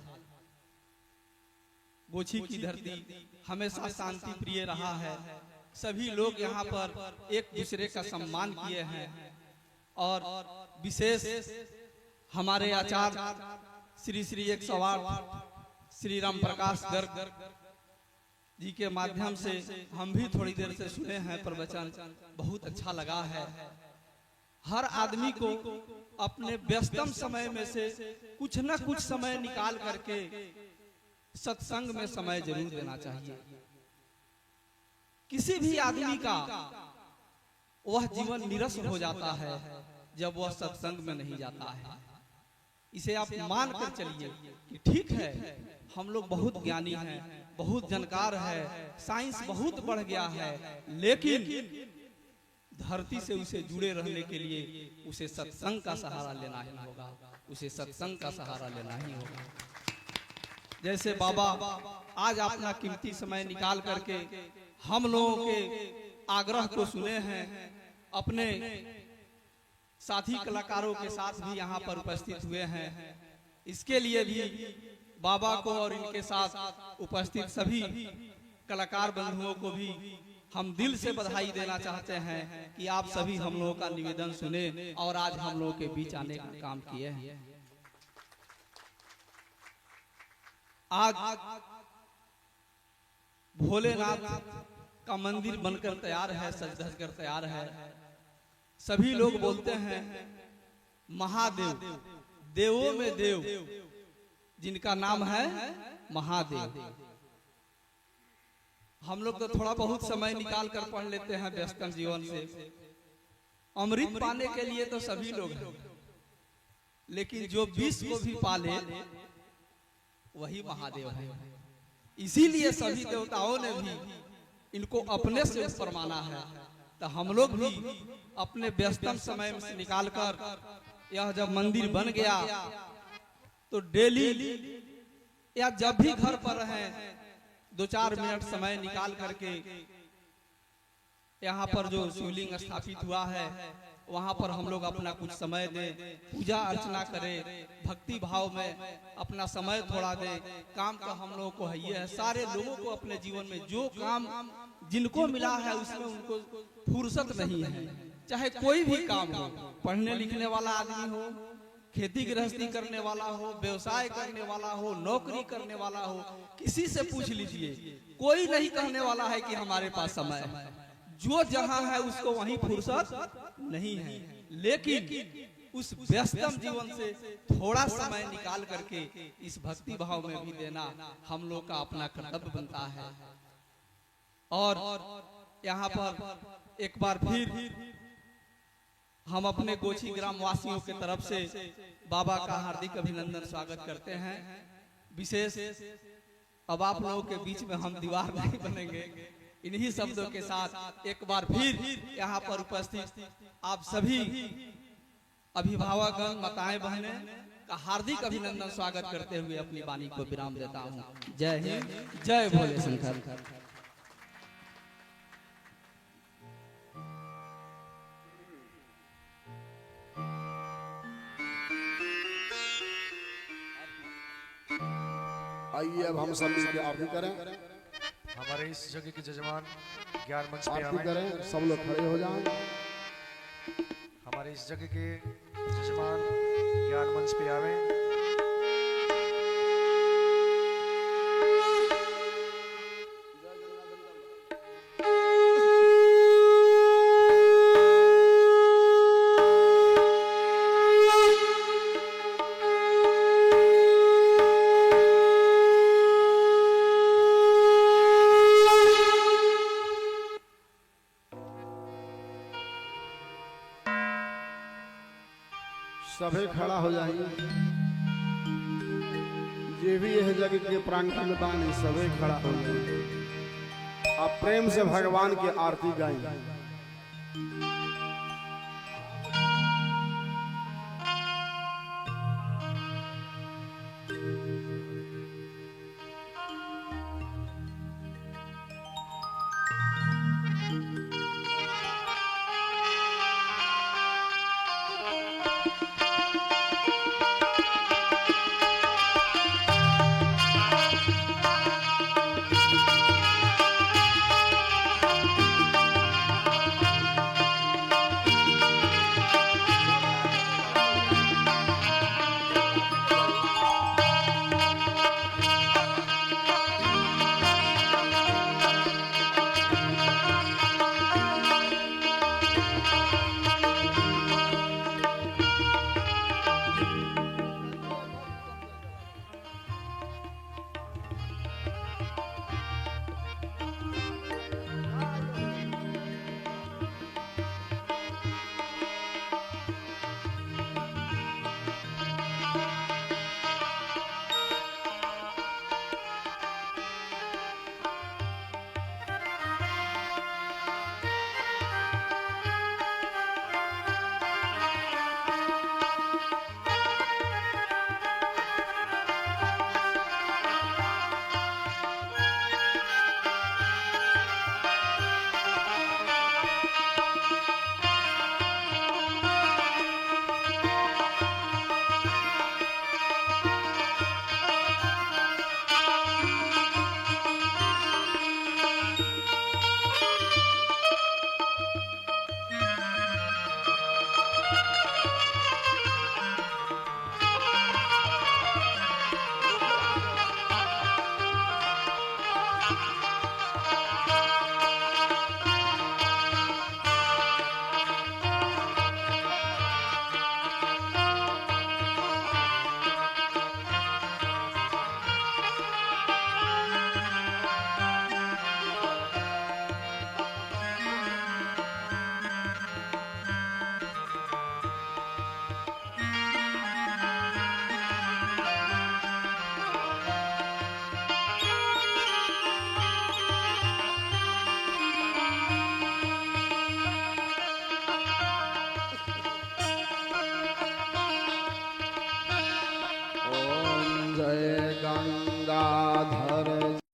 गोछी की धरती हमेशा शांति प्रिय रहा है। सभी लोग यहाँ पर एक दूसरे का सम्मान किए हैं, और विशेष हमारे आचार्य श्री श्री 108 श्री राम प्रकाश गर्ग जी के माध्यम से हम भी थोड़ी देर से सुने हैं प्रवचन, बहुत अच्छा लगा है। हर आदमी को अपने व्यस्तम समय में से कुछ न कुछ समय निकाल करके सत्संग में समय जरूर देना चाहिए। किसी भी आदमी का वह जीवन निरस हो जाता है जब वह सत्संग में नहीं जाता है। इसे आप मान कर चलिए कि ठीक है, हम लोग बहुत ज्ञानी हैं, बहुत जानकार है, साइंस बहुत बढ़ गया है, लेकिन धरती से उसे जुड़े रहने के लिए उसे सत्संग का सहारा लेना ही होगा, उसे सत्संग का सहारा लेना ही होगा। जैसे बाबा आज अपना कीमती समय निकाल करके हम लोगों के आग्रह को सुने हैं, अपने साथी कलाकारों के साथ भी यहाँ पर उपस्थित हुए हैं। इसके लिए भी बाबा को और इनके साथ उपस्थित सभी कलाकार बंधुओं को भी हम दिल से बधाई देना चाहते हैं कि आप सभी हम लोगों का निवेदन सुने और आज हम लोगों के बीच आने का काम किए हैं। आज भोलेनाथ का मंदिर बनकर तैयार है, सज धज कर तैयार है। सभी लोग बोलते हैं महादेव, देवों में देव, जिनका नाम है महादेव। हम लोग तो थोड़ा बहुत समय निकाल कर पढ़ लेते हैं व्यस्तम जीवन से। अमृत पाने के लिए तो सभी लोग हैं, लेकिन जो विष को भी पाले वही महादेव है। इसीलिए सभी देवताओं ने भी इनको अपने से ऊपर माना है। तो हम लोग भी अपने व्यस्तम समय से निकालकर यह जब मंदिर बन गया तो डेली या जब भी घर पर रहें 2-4 मिनट समय निकाल करके यहाँ पर जो शिवलिंग स्थापित हुआ है वहाँ पर हम लोग अपना कुछ समय दें, पूजा अर्चना करें, भक्ति भाव में अपना समय थोड़ा दें। काम तो हम लोगों को है ही है। सारे लोगों को अपने जीवन में जो काम जिनको मिला है उसमें उनको फुर्सत नहीं है, चाहे कोई भी काम हो। पढ़ने लिखने वाला आदमी हो, खेती गृहस्थी करने वाला हो, व्यवसाय करने वाला हो, नौकरी करने वाला हो, किसी से पूछ लीजिए, कोई नहीं कहने वाला है कि हमारे पास समय है। जो जहां है उसको वहीं फुर्सत नहीं है, लेकिन उस व्यस्तम जीवन से थोड़ा समय निकाल करके इस भक्ति भाव में भी देना हम लोग का अपना कर्तव्य बनता है। और यहाँ पर एक बार फिर हम अपने गोची ग्राम वासियों के तरफ से बाबा का हार्दिक अभिनंदन स्वागत करते हैं। विशेष अब आप लोगों के बीच में हम दीवार नहीं बनेंगे, इन्हीं शब्दों के साथ एक बार फिर यहाँ पर उपस्थित आप सभी अभिभावकगण, माताएं, बहनें का हार्दिक अभिनंदन स्वागत करते हुए अपनी वाणी को विराम देता हूँ। जय हिंद, जय भोले शंकर। आइए अब हम सब मिलकर आरती करें। हमारे इस जगह के जजमान ज्ञान मंच पे आरती आए। करें, सब लोग खड़े हो जाएं। हमारे इस जगह के जजमान ज्ञान मंच पे आवे। सभी खड़ा हो जाइए। जे भी यह जगह के प्रांगण में बानी सभी खड़ा हो जाइए। आप प्रेम से भगवान की आरती गाएं।